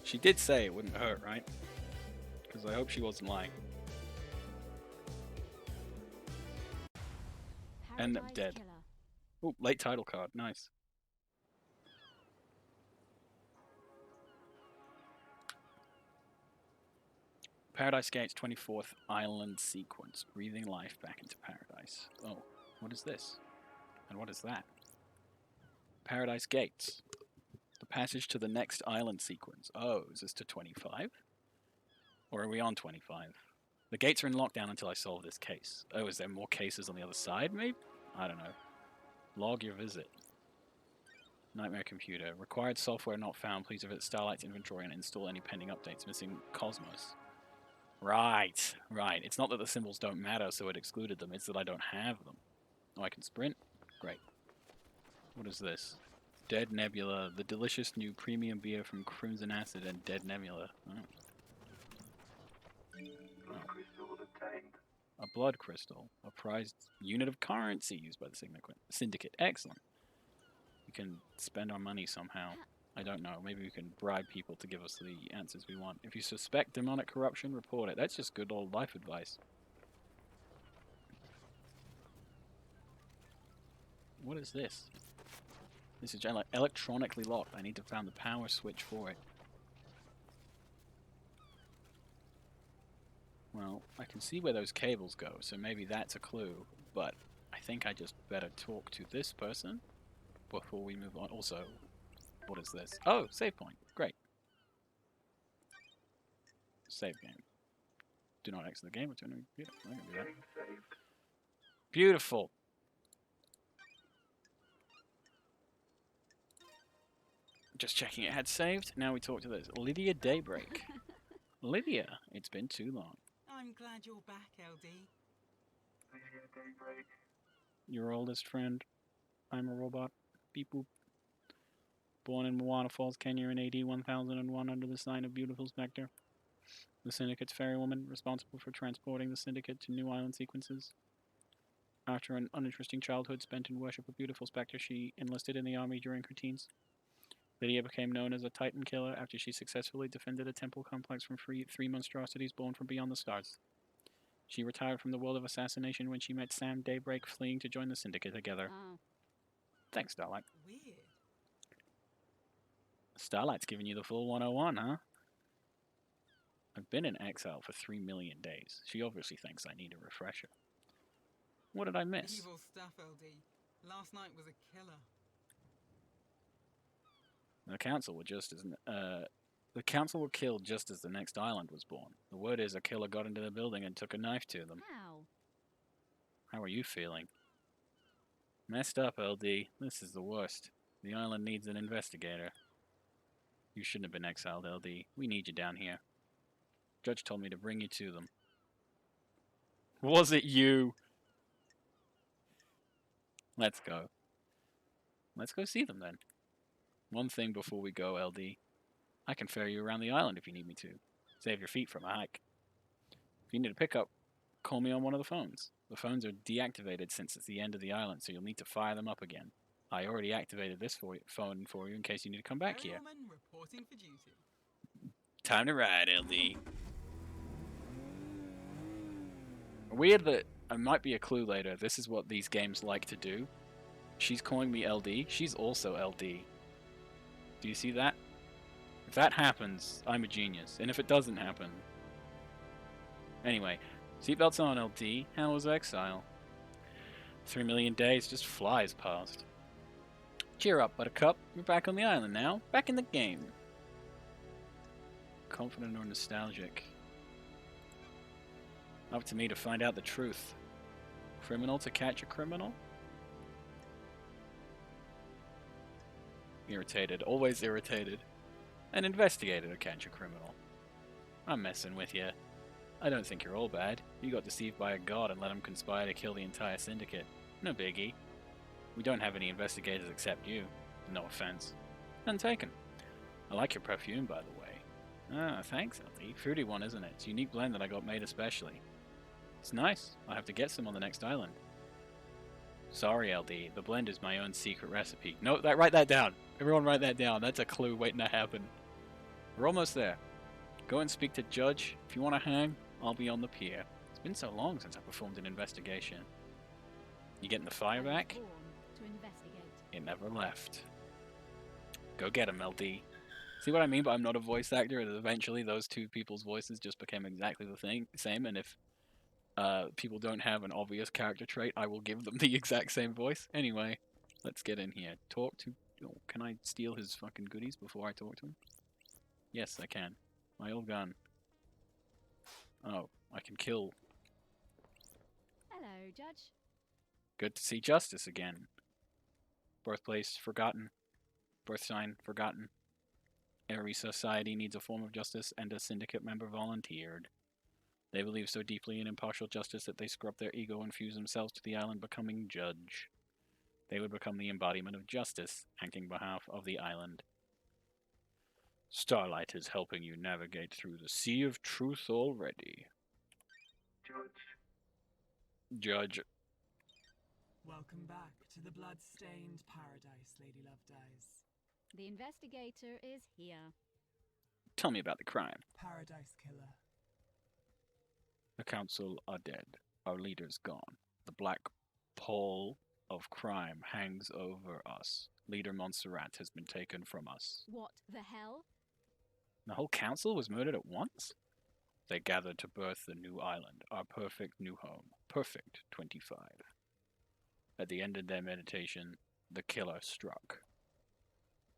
She did say it wouldn't hurt, right? Because I hope she wasn't lying. End up dead. Killer. Oh, late title card. Nice. Paradise Gates 24th Island Sequence. Breathing life back into paradise. Oh, what is this? And what is that? Paradise Gates. The passage to the next island sequence. Oh, is this to 25? Or are we on 25? The gates are in lockdown until I solve this case. Oh, is there more cases on the other side, maybe? I don't know. Log your visit. Nightmare computer. Required software not found. Please visit Starlight's inventory and install any pending updates. Missing Cosmos. Right, right. It's not that the symbols don't matter, so it excluded them. It's that I don't have them. Oh, I can sprint? Great. What is this? Dead Nebula. The delicious new premium beer from Crimson Acid and Dead Nebula. Oh. Blood crystal obtained. A blood crystal. A prized unit of currency used by the Syndicate. Excellent. We can spend our money somehow. I don't know. Maybe we can bribe people to give us the answers we want. If you suspect demonic corruption, report it. That's just good old life advice. What is this? This is electronically locked. I need to find the power switch for it. Well, I can see where those cables go, so maybe that's a clue. But I think I just better talk to this person before we move on. Also, what is this? Oh, save point. Great. Save game. Do not exit the game. Return to the computer. I'm gonna do that. Game saved. Beautiful. Just checking it had saved. Now we talk to this. Lydia Daybreak. Lydia, it's been too long. I'm glad you're back, LD. Lydia Daybreak. Your oldest friend. I'm a robot. Beep boop. Born in Moana Falls, Kenya in AD 1001 under the sign of Beautiful Spectre. The Syndicate's ferrywoman, responsible for transporting the Syndicate to new island sequences. After an uninteresting childhood spent in worship of Beautiful Spectre, she enlisted in the army during her teens. Lydia became known as a Titan killer after she successfully defended a temple complex from three monstrosities born from beyond the stars. She retired from the world of assassination when she met Sam Daybreak, fleeing to join the Syndicate together. Oh. Thanks, Starlight. Weird. Starlight's giving you the full 101, huh? I've been in exile for 3 million days. She obviously thinks I need a refresher. What did I miss? Evil stuff, LD. Last night was a killer. The council were killed just as the next island was born. The word is a killer got into the building and took a knife to them. How? How are you feeling? Messed up, LD. This is the worst. The island needs an investigator. You shouldn't have been exiled, LD. We need you down here. Judge told me to bring you to them. Was it you? Let's go. Let's go see them then. One thing before we go, LD. I can ferry you around the island if you need me to. Save your feet from a hike. If you need a pickup, call me on one of the phones. The phones are deactivated since it's the end of the island, so you'll need to fire them up again. I already activated this phone for you in case you need to come back here. Ferrywoman reporting for duty. Time to ride, LD. Weird that it might be a clue later. This is what these games like to do. She's calling me LD. She's also LD. Do you see that? If that happens, I'm a genius. And if it doesn't happen... Anyway, seatbelts on, LD. How was exile? 3 million days just flies past. Cheer up, Buttercup. You're back on the island now. Back in the game. Confident or nostalgic? Up to me to find out the truth. Criminal to catch a criminal? Irritated. Always irritated. An investigator to catch a criminal. I'm messing with you. I don't think you're all bad. You got deceived by a god and let him conspire to kill the entire Syndicate. No biggie. We don't have any investigators except you. No offense. None taken. I like your perfume, by the way. Ah, thanks, LD. Fruity one, isn't it? It's a unique blend that I got made especially. It's nice. I'll have to get some on the next island. Sorry, LD. The blend is my own secret recipe. No, write that down. Everyone write that down. That's a clue waiting to happen. We're almost there. Go and speak to Judge. If you want to hang, I'll be on the pier. It's been so long since I performed an investigation. You getting the fire back? Born to investigate. It never left. Go get him, LD. See what I mean? But I'm not a voice actor, and eventually those two people's voices just became exactly the same. And if people don't have an obvious character trait, I will give them the exact same voice. Anyway, let's get in here. Talk to. Oh, can I steal his fucking goodies before I talk to him? Yes, I can. My old gun. Oh, I can kill. Hello, Judge. Good to see Justice again. Birthplace forgotten. Birth sign forgotten. Every society needs a form of justice, and a syndicate member volunteered. They believe so deeply in impartial justice that they scrub their ego and fuse themselves to the island, becoming judge. They would become the embodiment of justice, acting on behalf of the island. Starlight is helping you navigate through the sea of truth already. Judge. Welcome back to the blood-stained paradise, Lady Lovedyes. The investigator is here. Tell me about the crime. Paradise Killer. The council are dead. Our leader's gone. The black pall of crime hangs over us. Leader Montserrat has been taken from us. What the hell? The whole council was murdered at once? They gathered to birth the new island, our perfect new home. Perfect 25. At the end of their meditation, the killer struck.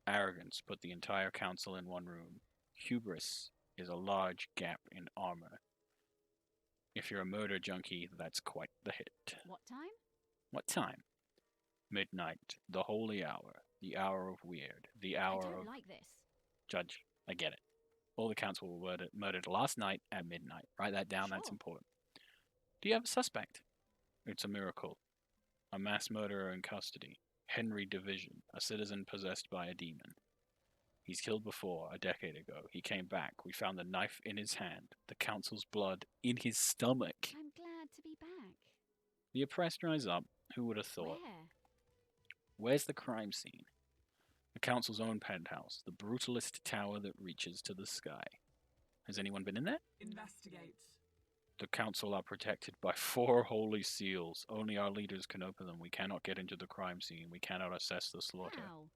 Arrogance put the entire council in one room. Hubris is a large gap in armor. If you're a murder junkie, that's quite the hit. What time? What time? Midnight, the holy hour, the hour of weird, the hour I don't of... like this. Judge, I get it. All the council were murdered last night at midnight. Write that down, that's Sure. important. Do you have a suspect? It's a miracle. A mass murderer in custody. Henry Division, a citizen possessed by a demon. He's killed before, a decade ago. He came back. We found the knife in his hand, the council's blood in his stomach. I'm glad to be back. The oppressed rise up. Who would have thought? Where? Where's the crime scene? The council's own penthouse, the brutalist tower that reaches to the sky. Has anyone been in there? Investigate. The council are protected by 4 holy seals. Only our leaders can open them. We cannot get into the crime scene. We cannot assess the slaughter. How?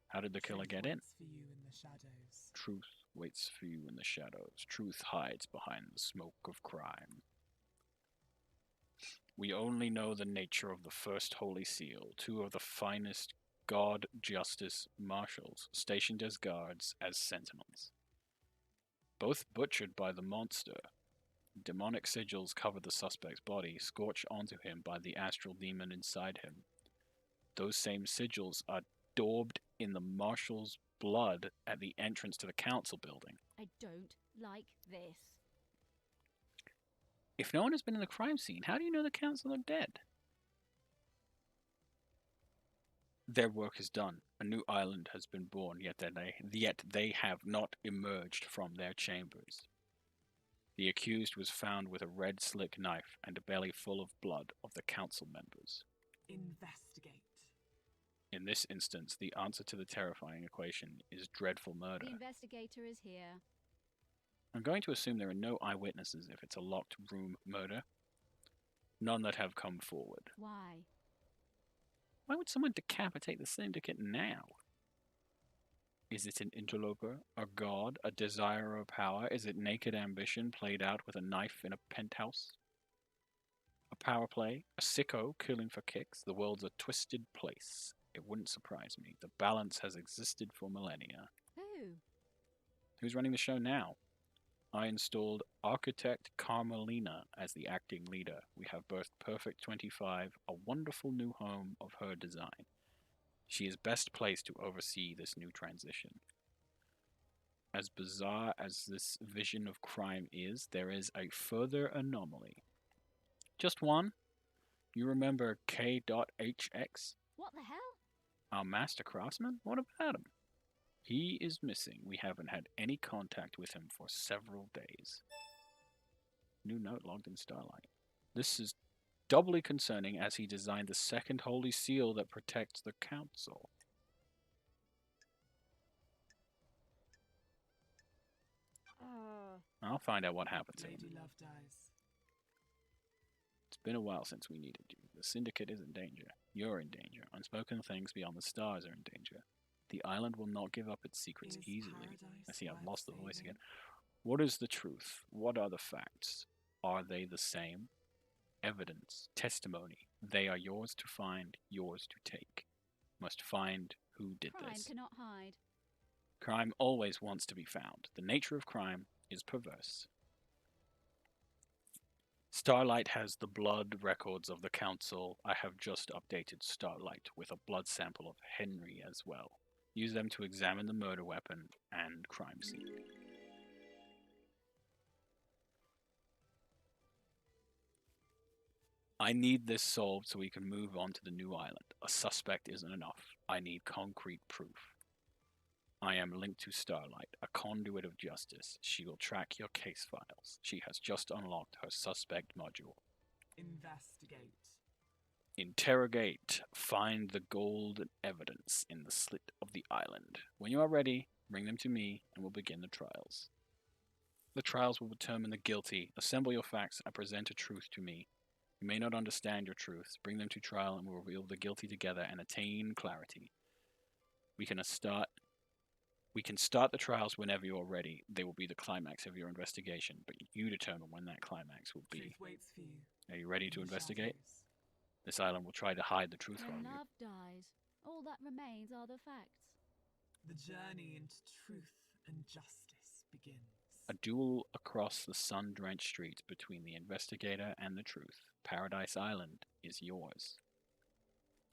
How did the killer get in? Waits for you in the shadows. Truth waits for you in the shadows. Truth hides behind the smoke of crime. We only know the nature of the first holy seal. 2 of the finest God Justice marshals, stationed as guards, as sentinels. Both butchered by the monster. Demonic sigils cover the suspect's body, scorched onto him by the astral demon inside him. Those same sigils are daubed in the marshal's blood at the entrance to the council building. I don't like this. If no one has been in the crime scene, how do you know the council are dead? Their work is done. A new island has been born, yet they have not emerged from their chambers. The accused was found with a red slick knife and a belly full of blood of the council members. Investigate. In this instance, the answer to the terrifying equation is dreadful murder. The investigator is here. I'm going to assume there are no eyewitnesses if it's a locked room murder. None that have come forward. Why? Why would someone decapitate the syndicate now? Is it an interloper, a god, a desire of power? Is it naked ambition played out with a knife in a penthouse? A power play, a sicko killing for kicks. The world's a twisted place. It wouldn't surprise me. The balance has existed for millennia. Who? Who's running the show now? I installed architect Carmelina as the acting leader. We have birthed Perfect 25, a wonderful new home of her design. She is best placed to oversee this new transition. As bizarre as this vision of crime is, there is a further anomaly. Just one? You remember K.HX? What the hell? Our master craftsman? What about him? He is missing. We haven't had any contact with him for several days. New note logged in Starlight. This is doubly concerning as he designed the second holy seal that protects the council. I'll find out what happened to them. Lady Love dies. It's been a while since we needed you. The Syndicate is in danger. You're in danger. Unspoken things beyond the stars are in danger. The island will not give up its secrets Is easily. paradise I see I've lost the voice life-saving? again. What is the truth? What are the facts? Are they the same? Evidence, testimony. They are yours to find, yours to take. Must find who did Crime this. cannot hide. Crime always wants to be found. The nature of crime is perverse. Starlight has the blood records of the council. I have just updated Starlight with a blood sample of Henry as well. Use them to examine the murder weapon and crime scene. I need this solved so we can move on to the new island. A suspect isn't enough. I need concrete proof. I am linked to Starlight, a conduit of justice. She will track your case files. She has just unlocked her suspect module. Investigate. Interrogate. Find the gold and evidence in the slit of the island. When you are ready, bring them to me and we'll begin the trials. The trials will determine the guilty. Assemble your facts and present a truth to me. You may not understand your truths. Bring them to trial and we'll reveal the guilty together and attain clarity. We can start the trials whenever you're ready. They will be the climax of your investigation, but you determine when that climax will be. Truth waits for you. Are you ready to in the investigate? shadows. This island will try to hide the truth from When you. love dies, all that remains are the facts. The journey into truth and justice begins. A duel across the sun-drenched streets between the investigator and the truth. Paradise Island is yours.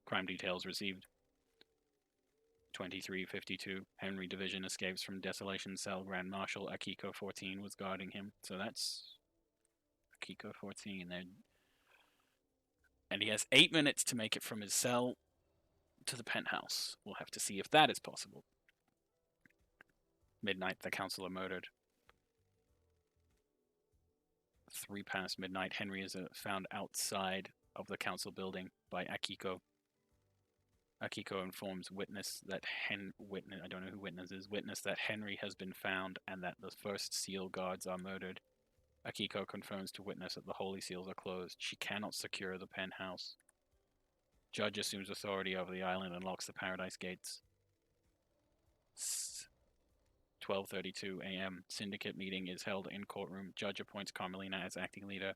Crime details received. 2352. Henry Division escapes from Desolation Cell. Grand Marshal Akiko 14 was guarding him. So that's Akiko 14. And he has 8 minutes to make it from his cell to the penthouse. We'll have to see if that is possible. Midnight, the council are murdered. 3 past midnight, Henry is found outside of the council building by Akiko. Akiko informs witness that I don't know who witness is. Witness that Henry has been found and that the first seal guards are murdered. Akiko confirms to witness that the holy seals are closed. She cannot secure the penthouse. Judge assumes authority over the island and locks the paradise gates. 12:32 a.m. Syndicate meeting is held in courtroom. Judge appoints Carmelina as acting leader.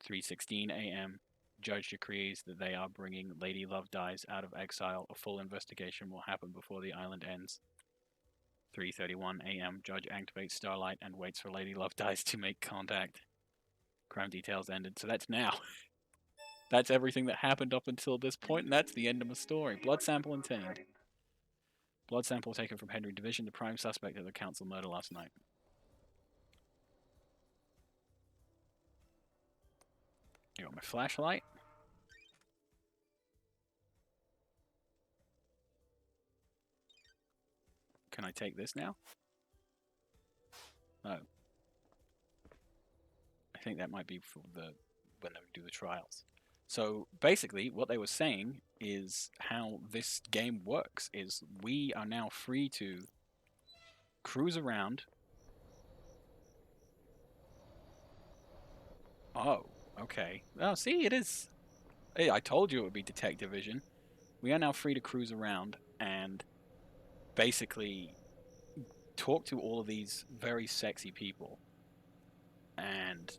3:16 a.m. Judge decrees that they are bringing Lady Love Dies out of exile. A full investigation will happen before the island ends. 3:31 a.m. Judge activates Starlight and waits for Lady Love Dies to make contact. Crime details ended. So that's now. That's everything that happened up until this point, and that's the end of the story. Blood sample obtained. Blood sample taken from Henry Division, the prime suspect of the council murder last night. You got my flashlight. Can I take this now? Oh. I think that might be for when they do the trials. So basically what they were saying is how this game works is we are now free to cruise around. Oh, okay. Oh, see, it is. Hey, I told you it would be Detective Vision. We are now free to cruise around and basically talk to all of these very sexy people and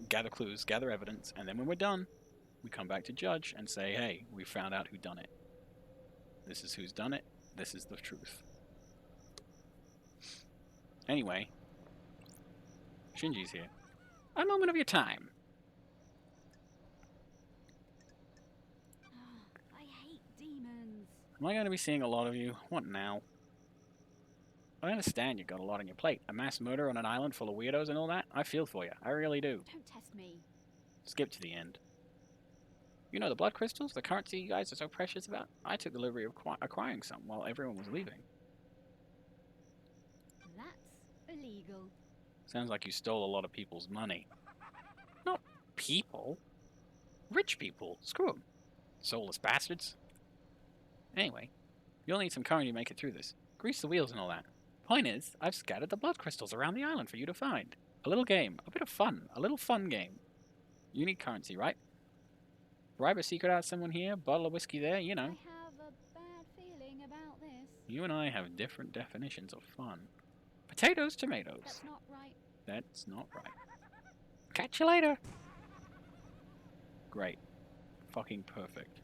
gather clues, gather evidence, and then when we're done, we come back to Judge and say, hey, we found out who done it. This is who's done it. This is the truth. Anyway, Shinji's here. A moment of your time. I hate demons. Am I going to be seeing a lot of you? What now? I understand you've got a lot on your plate. A mass murder on an island full of weirdos and all that. I feel for you. I really do. Don't test me. Skip to the end. You know the blood crystals? The currency you guys are so precious about? I took the liberty of acquiring some while everyone was leaving. That's illegal. Sounds like you stole a lot of people's money. Not people. Rich people. Screw them. Soulless bastards. Anyway, you'll need some currency to make it through this. Grease the wheels and all that. Point is, I've scattered the blood crystals around the island for you to find. A little game, a bit of fun, a little fun game. You need currency, right? Bribe a secret out of someone here, bottle of whiskey there, you I know. have a bad feeling about this. You and I have different definitions of fun. Potatoes, tomatoes. That's not right. That's not right. Catch you later. Great. Fucking perfect.